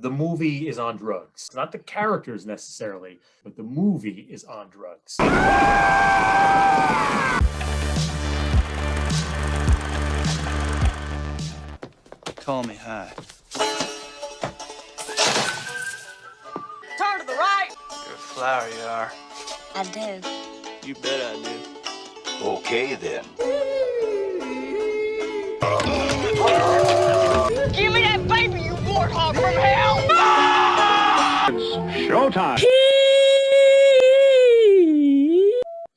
The movie is on drugs. Not the characters necessarily, but the movie is on drugs. Call me high. Turn to the right. You're a flower, you are. I do. You bet I do. Okay, then. Give me that baby, you warthog from hell! Showtime.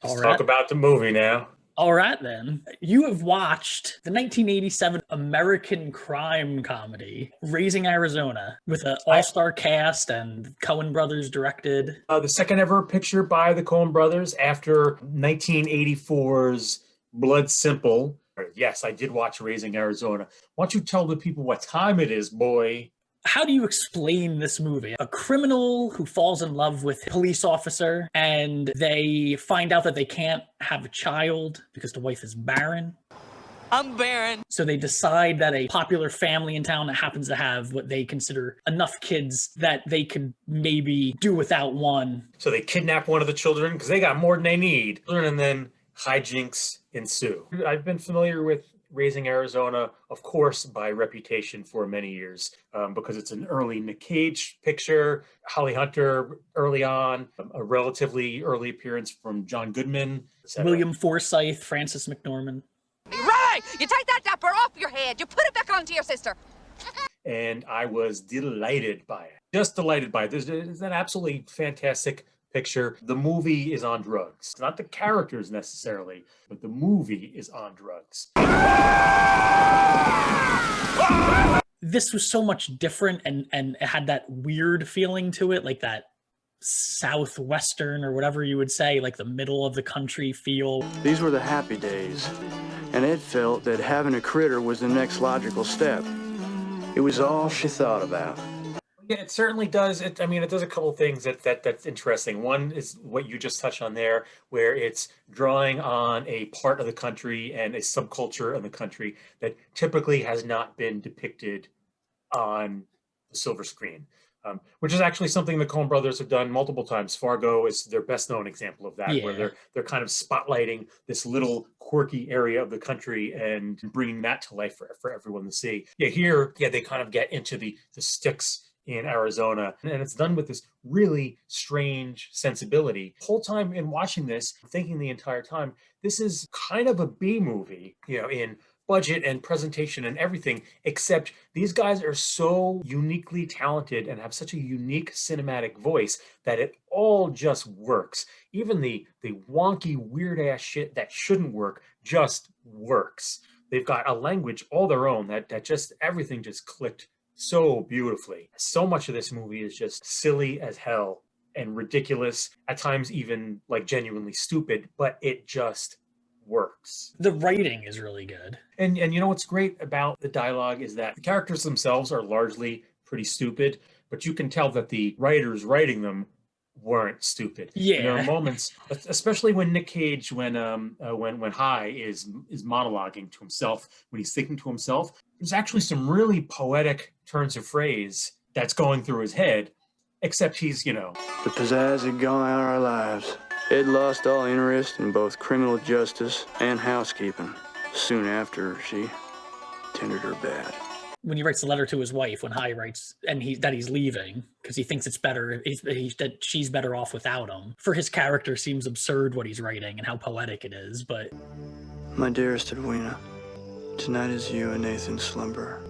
Let's talk about the movie now. All right, then. You have watched the 1987 American crime comedy, Raising Arizona, with an all-star cast and Coen Brothers directed. The second ever picture by the Coen Brothers after 1984's Blood Simple. Yes, I did watch Raising Arizona. Why don't you tell the people what time it is, boy? How do you explain this movie? A criminal who falls in love with a police officer, and they find out that they can't have a child because the wife is barren. I'm barren. So they decide that a popular family in town that happens to have what they consider enough kids that they could maybe do without one. So they kidnap one of the children because they got more than they need. And then hijinks ensue. I've been familiar with Raising Arizona, of course, by reputation for many years, because it's an early Nick Cage picture, Holly Hunter early on, a relatively early appearance from John Goodman, etc. William Forsythe, Francis McDormand. Right! You take that diaper off your head. You put it back onto your sister. And I was delighted by it. Just delighted by it. It's an absolutely fantastic picture. The movie is on drugs. Not the characters necessarily, but the movie is on drugs. This was so much different and it had that weird feeling to it, like that southwestern or whatever you would say, like the middle of the country feel. These were the happy days, and Ed felt that having a critter was the next logical step. It was all she thought about. Yeah, it certainly does. It does a couple of things that's interesting. One is what you just touched on there, where it's drawing on a part of the country and a subculture of the country that typically has not been depicted on the silver screen, which is actually something the Coen Brothers have done multiple times. Fargo is their best-known example of that, where they're kind of spotlighting this little quirky area of the country and bringing that to life for everyone to see. Here they kind of get into the sticks in Arizona, and it's done with this really strange sensibility. The whole time in watching this, I'm thinking the entire time, this is kind of a B movie, in budget and presentation and everything, except these guys are so uniquely talented and have such a unique cinematic voice that it all just works. Even the wonky, weird-ass shit that shouldn't work just works. They've got a language all their own that just, everything just clicked so beautifully. So much of this movie is just silly as hell and ridiculous, at times even like genuinely stupid, but it just works. The writing is really good. And you know what's great about the dialogue is that the characters themselves are largely pretty stupid, but you can tell that the writers writing them weren't stupid. Yeah. There are moments, especially when Nick Cage, when High is monologuing to himself, when he's thinking to himself, there's actually some really poetic turns of phrase that's going through his head, except he's, The pizzazz had gone out of our lives. Ed lost all interest in both criminal justice and housekeeping. Soon after, she tendered her bed. When he writes the letter to his wife, when High writes and that he's leaving because he thinks it's better, that she's better off without him. For his character, seems absurd what he's writing and how poetic it is. But my dearest Edwina, tonight is you and Nathan's slumber.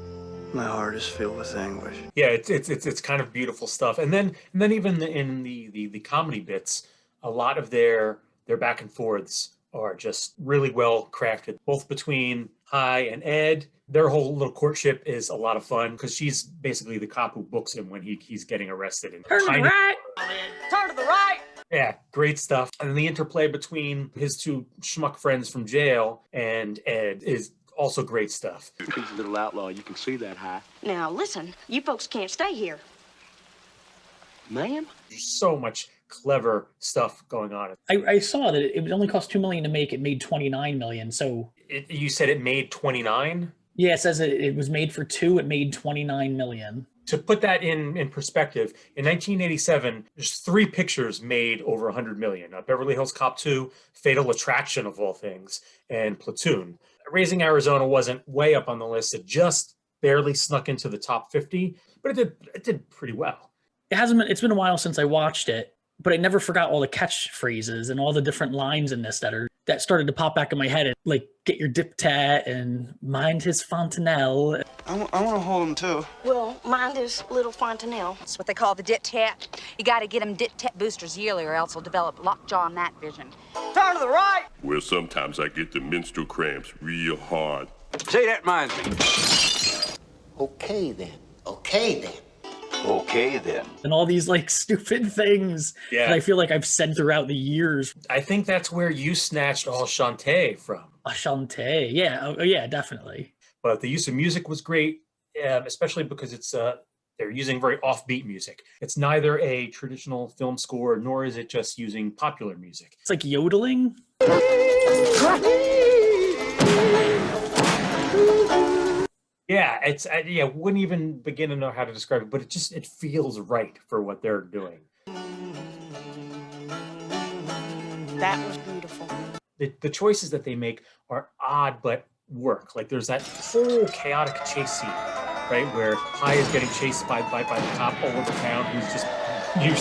My heart is filled with anguish. Yeah, it's kind of beautiful stuff. And then even in the comedy bits, a lot of their back and forths are just really well crafted, both between High and Ed. Their whole little courtship is a lot of fun because she's basically the cop who books him when he's getting arrested. And turn to the right. Turn to the right. Yeah, great stuff. And then the interplay between his two schmuck friends from jail and Ed is also great stuff. He's a little outlaw. You can see that, High. Now, listen, you folks can't stay here. Ma'am? There's so much clever stuff going on. I saw that it only cost $2 million to make. It made $29 million. So you said it made 29? Yeah, it says it was made for $2. It made $29 million. To put that in perspective, in 1987, there's 3 pictures made over 100 million. Beverly Hills Cop 2, Fatal Attraction of all things, and Platoon. Raising Arizona wasn't way up on the list. It just barely snuck into the top 50, but it did pretty well. It's been a while since I watched it, but I never forgot all the catchphrases and all the different lines in this that started to pop back in my head. And, like, get your dip tat and mind his fontanelle. I want to hold him, too. Well, mind his little fontanelle. That's what they call the dit tat. You gotta get them dit tat boosters yearly or else they'll develop lockjaw and night vision. Turn to the right. Well, sometimes I get the menstrual cramps real hard. Say, that reminds me. Okay, then. Okay, then. Okay, then. And all these, like, stupid things that I feel like I've said throughout the years. I think that's where you snatched All Shantae from. Shantae, yeah. Oh, yeah, definitely. But the use of music was great, especially because it's they're using very offbeat music. It's neither a traditional film score, nor is it just using popular music. It's like yodeling. Yeah, wouldn't even begin to know how to describe it, but it feels right for what they're doing. That was beautiful. The choices that they make are odd, but work. Like there's that whole chaotic chase scene, right, where High is getting chased by the cop all over town, who's just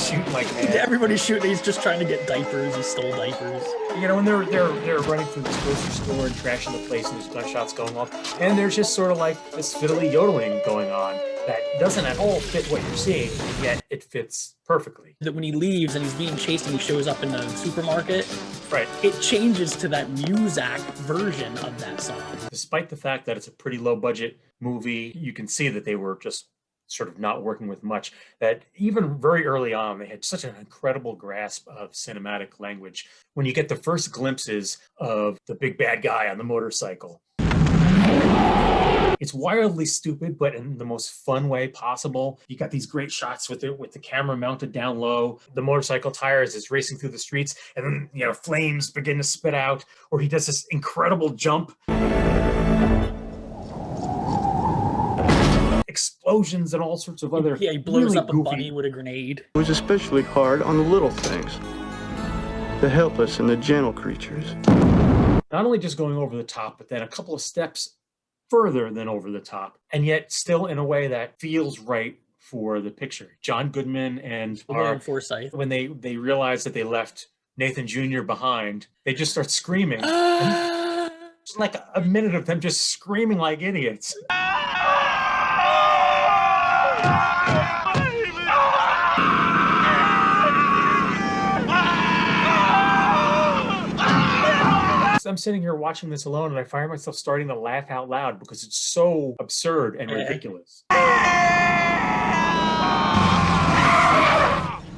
shooting like mad. Everybody's shooting. He's just trying to get diapers. He stole diapers. You know, and they're running through this grocery store and trashing the place, and there's gunshots going off, and there's just sort of like this fiddly yodeling going on that doesn't at all fit what you're seeing, yet it fits perfectly. That when he leaves and he's being chased and he shows up in the supermarket, right, it changes to that Muzak version of that song. Despite the fact that it's a pretty low budget movie, you can see that they were just sort of not working with much, that even very early on, they had such an incredible grasp of cinematic language. When you get the first glimpses of the big bad guy on the motorcycle, it's wildly stupid, but in the most fun way possible. You got these great shots with the camera mounted down low. The motorcycle tires is racing through the streets, and then, you know, flames begin to spit out, or he does this incredible jump. Explosions and all sorts of other. Yeah, he blows really up a bunny with a grenade. It was especially hard on the little things, the helpless and the gentle creatures. Not only just going over the top, but then a couple of steps further than over the top, and yet still in a way that feels right for the picture. John Goodman and Forsythe, when they realize that they left Nathan Jr. behind, they just start screaming. Just like a minute of them just screaming like idiots. I'm sitting here watching this alone, and I find myself starting to laugh out loud because it's so absurd and ridiculous.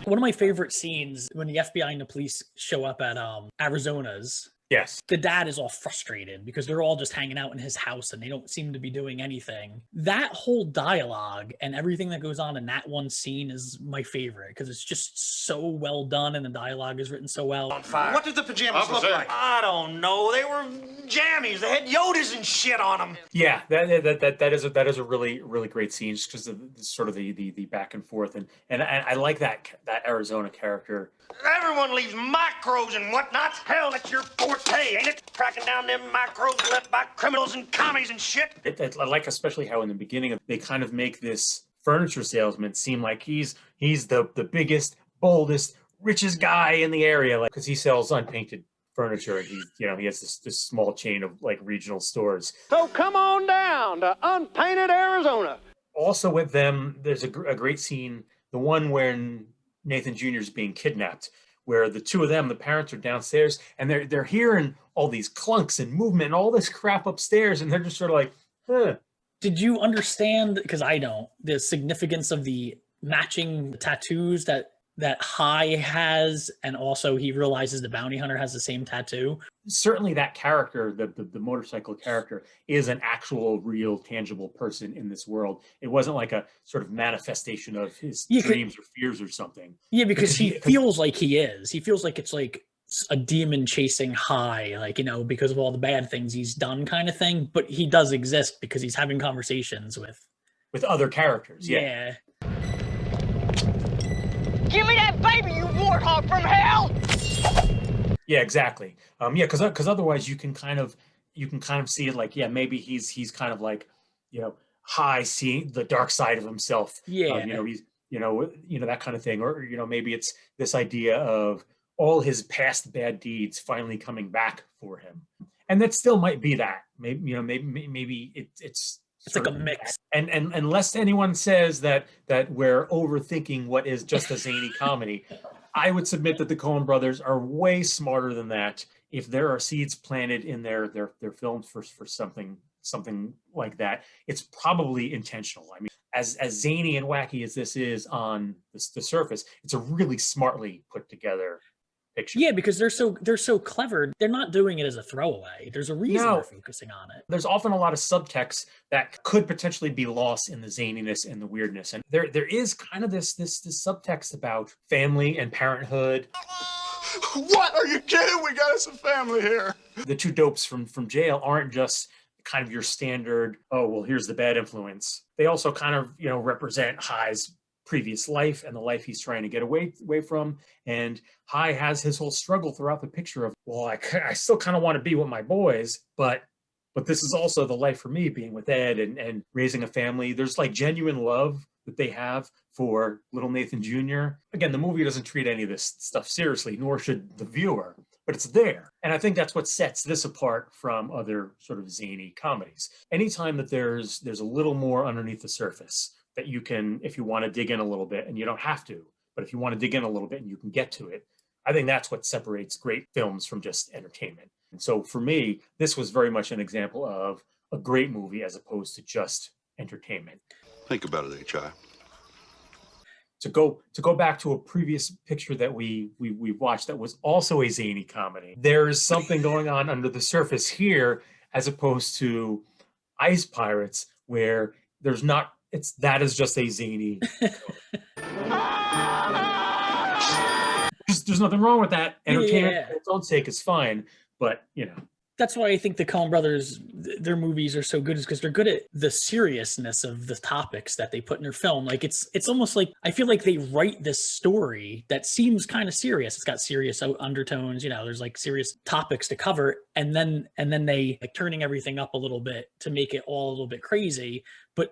One of my favorite scenes when the FBI and the police show up at Arizona's. Yes. The dad is all frustrated because they're all just hanging out in his house and they don't seem to be doing anything. That whole dialogue and everything that goes on in that one scene is my favorite because it's just so well done and the dialogue is written so well. What did the pajamas look like? I don't know. They were jammies. They had Yodas and shit on them. Yeah, that is a really great scene just because of sort of the back and forth and I like that Arizona character. Everyone leaves micros and whatnot. Hell, that's your forte, ain't it? Tracking down them micros left by criminals and commies and shit. I like especially how in the beginning they kind of make this furniture salesman seem like he's the biggest, boldest, richest guy in the area, like because he sells unpainted furniture and he has this small chain of like regional stores. So come on down to unpainted Arizona. Also with them, there's a great scene, the one when Nathan Jr. is being kidnapped, where the two of them, the parents, are downstairs and they're hearing all these clunks and movement and all this crap upstairs, and they're just sort of like, huh. Did you understand, because I don't, the significance of the matching tattoos that High has, and also he realizes the bounty hunter has the same tattoo? Certainly that character, the motorcycle character, is an actual, real, tangible person in this world. It wasn't like a sort of manifestation of his dreams or fears or something. Yeah, because he feels like he is. He feels like it's like a demon chasing High, like, because of all the bad things he's done kind of thing. But he does exist because he's having conversations with with other characters. Yeah. Give me that baby, you warthog from hell! Yeah, exactly. Yeah, because otherwise you can kind of see it like, yeah, maybe he's kind of like, high, seeing the dark side of himself. Yeah. He's that kind of thing, or maybe it's this idea of all his past bad deeds finally coming back for him, and that still might be that. Maybe it's like a mix. And unless anyone says that we're overthinking what is just a zany comedy, I would submit that the Coen brothers are way smarter than that. If there are seeds planted in their films for something like that, it's probably intentional. I mean, as zany and wacky as this is on the surface, it's a really smartly put together picture. Yeah, because they're so clever. They're not doing it as a throwaway. There's a reason they're focusing on it. There's often a lot of subtext that could potentially be lost in the zaniness and the weirdness. And there is kind of this subtext about family and parenthood. What? Are you kidding? We got us a family here. The two dopes from jail aren't just kind of your standard, oh, well, here's the bad influence. They also kind of, represent High's previous life and the life he's trying to get away from. And High has his whole struggle throughout the picture of, well, I still kind of want to be with my boys, but this is also the life for me, being with Ed and raising a family. There's like genuine love that they have for little Nathan Jr. Again, the movie doesn't treat any of this stuff seriously, nor should the viewer, but it's there. And I think that's what sets this apart from other sort of zany comedies. Anytime that there's a little more underneath the surface that you can, if you want to dig in a little bit, and you don't have to, but if you want to dig in a little bit and you can get to it, I think that's what separates great films from just entertainment. And so for me, this was very much an example of a great movie as opposed to just entertainment. Think about it, H.I. To go back to a previous picture that we watched that was also a zany comedy, there's something going on under the surface here as opposed to Ice Pirates, where there's not, that is just a zany. There's nothing wrong with that. Entertainment for its own sake is fine, but That's why I think the Coen brothers, their movies are so good, is because they're good at the seriousness of the topics that they put in their film. Like it's almost like, I feel like they write this story that seems kind of serious. It's got serious undertones, there's like serious topics to cover. And then they like turning everything up a little bit to make it all a little bit crazy. But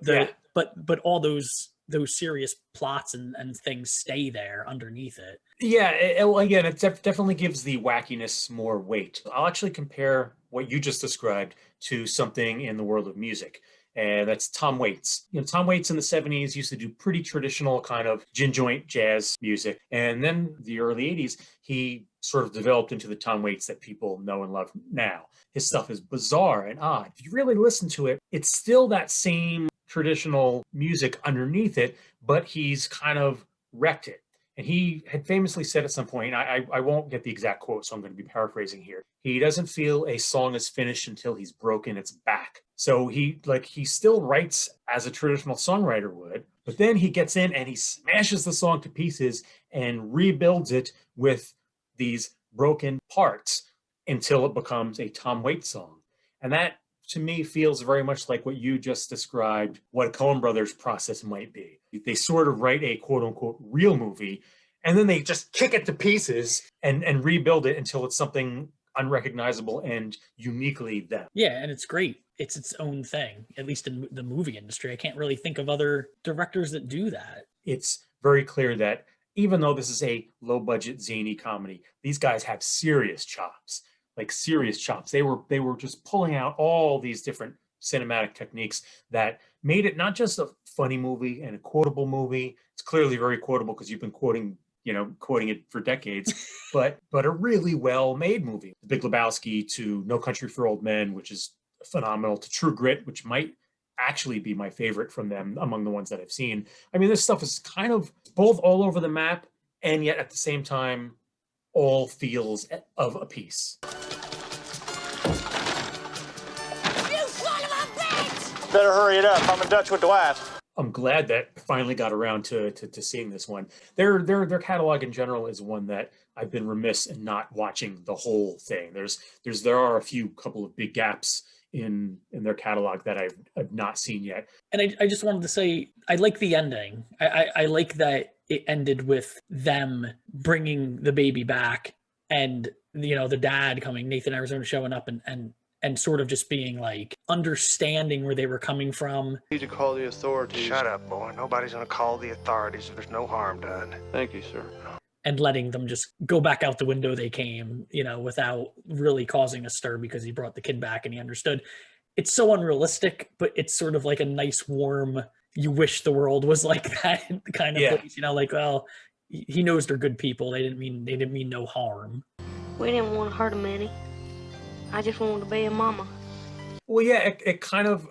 but all those serious plots and things stay there underneath it. Yeah, again, it definitely gives the wackiness more weight. I'll actually compare what you just described to something in the world of music, and that's Tom Waits. Tom Waits in the 70s used to do pretty traditional kind of gin joint jazz music, and then the early 80s, he sort of developed into the Tom Waits that people know and love now. His stuff is bizarre and odd. If you really listen to it, it's still that same traditional music underneath it, but he's kind of wrecked it. And he had famously said at some point, I won't get the exact quote, so I'm going to be paraphrasing here. He doesn't feel a song is finished until he's broken its back. So he still writes as a traditional songwriter would, but then he gets in and he smashes the song to pieces and rebuilds it with these broken parts until it becomes a Tom Waits song. And that, to me, feels very much like what you just described, what a Coen Brothers process might be. They sort of write a quote unquote real movie, and then they just kick it to pieces and rebuild it until it's something unrecognizable and uniquely them. Yeah, and it's great. It's its own thing, at least in the movie industry. I can't really think of other directors that do that. It's very clear that even though this is a low budget zany comedy, these guys have serious chops. Like serious chops. They were just pulling out all these different cinematic techniques that made it not just a funny movie and a quotable movie. It's clearly very quotable because you've been quoting it for decades, but a really well-made movie. The Big Lebowski to No Country for Old Men, which is phenomenal, to True Grit, which might actually be my favorite from them among the ones that I've seen. I mean, this stuff is kind of both all over the map, and yet at the same time, all feels of a piece. Better hurry it up. I'm in Dutch with the wife. I'm glad that I finally got around to seeing this one. Their catalog in general is one that I've been remiss in not watching the whole thing. There are a couple of big gaps in their catalog that I've not seen yet. And I just wanted to say, I like the ending. I like that it ended with them bringing the baby back, and the dad coming, Nathan Arizona, showing up and sort of just being like understanding where they were coming from. Need to call the authorities. Shut up, boy. Nobody's gonna call the authorities if there's no harm done. Thank you, sir. And letting them just go back out the window they came, without really causing a stir, because he brought the kid back and he understood. It's so unrealistic, but it's sort of like a nice, warm, you wish the world was like that kind of place, like, well, he knows they're good people. They didn't mean no harm. We didn't want to hurt him any. I just wanted to be a mama. Well, yeah, it kind of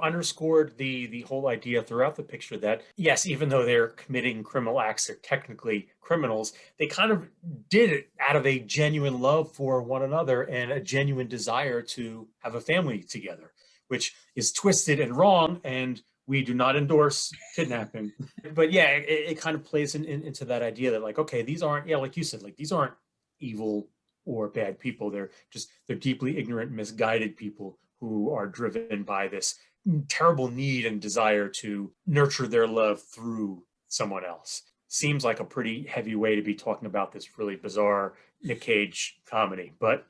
underscored the whole idea throughout the picture that, yes, even though they're committing criminal acts, they're technically criminals. They kind of did it out of a genuine love for one another and a genuine desire to have a family together, which is twisted and wrong, and we do not endorse kidnapping. But yeah, it kind of plays into that idea that, like, okay, these aren't, like you said, like, these aren't evil or bad people. They're deeply ignorant, misguided people who are driven by this terrible need and desire to nurture their love through someone else. Seems like a pretty heavy way to be talking about this really bizarre Nick Cage comedy, but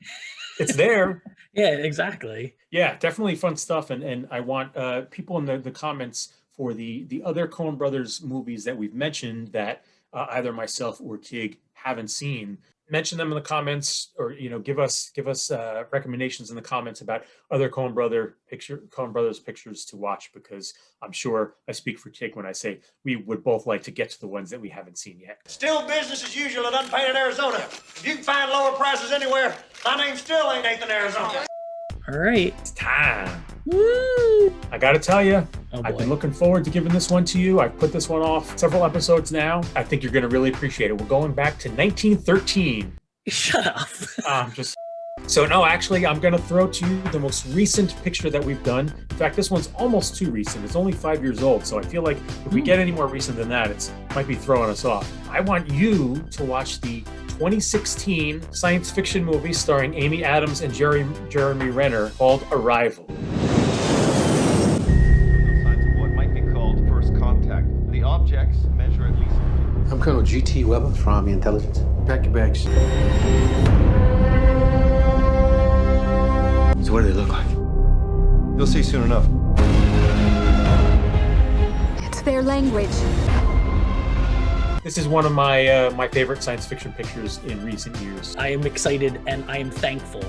it's there. Yeah, exactly. Yeah, definitely fun stuff. And I want people in the comments for the other Coen Brothers movies that we've mentioned that either myself or Tig haven't seen. Mention them in the comments, or give us recommendations in the comments about other Coen Brothers pictures to watch, because I'm sure I speak for Tig when I say we would both like to get to the ones that we haven't seen yet. Still business as usual at Unpainted Arizona. If you can find lower prices anywhere, my name still ain't Nathan Arizona. All right, it's time. Woo! I gotta tell you, oh, I've been looking forward to giving this one to you. I've put this one off several episodes now. I think you're gonna really appreciate it. We're going back to 1913. Shut up. So no, actually, I'm gonna throw to you the most recent picture that we've done. In fact, this one's almost too recent. It's only 5 years old. So I feel like if we get any more recent than that, it might be throwing us off. I want you to watch the 2016 science fiction movie starring Amy Adams and Jeremy Renner called Arrival. What might be called first contact. The objects measure at least. I'm Colonel G.T. Weber from Army Intelligence. Pack your bags. So what do they look like? You'll see soon enough. It's their language. This is one of my favorite science fiction pictures in recent years. I am excited and I am thankful.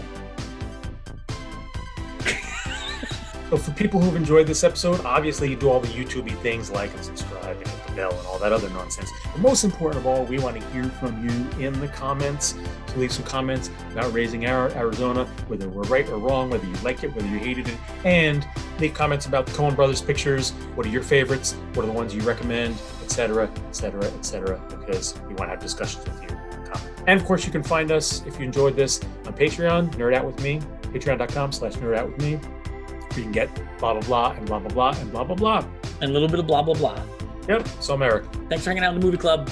So for people who've enjoyed this episode, obviously you do all the YouTube-y things, like and subscribe and hit the bell and all that other nonsense. But most important of all, we want to hear from you in the comments. So leave some comments about Raising Arizona, whether we're right or wrong, whether you like it, whether you hated it, and leave comments about the Coen Brothers pictures. What are your favorites? What are the ones you recommend? Etc., etc., etc., because we want to have discussions with you. And of course, you can find us, if you enjoyed this, on Patreon, Nerd Out With Me, patreon.com/nerdoutwithme. You can get blah, blah, blah, and blah, blah, blah, and blah, blah, blah. And a little bit of blah, blah, blah. Yep, so America. Thanks for hanging out in the movie club.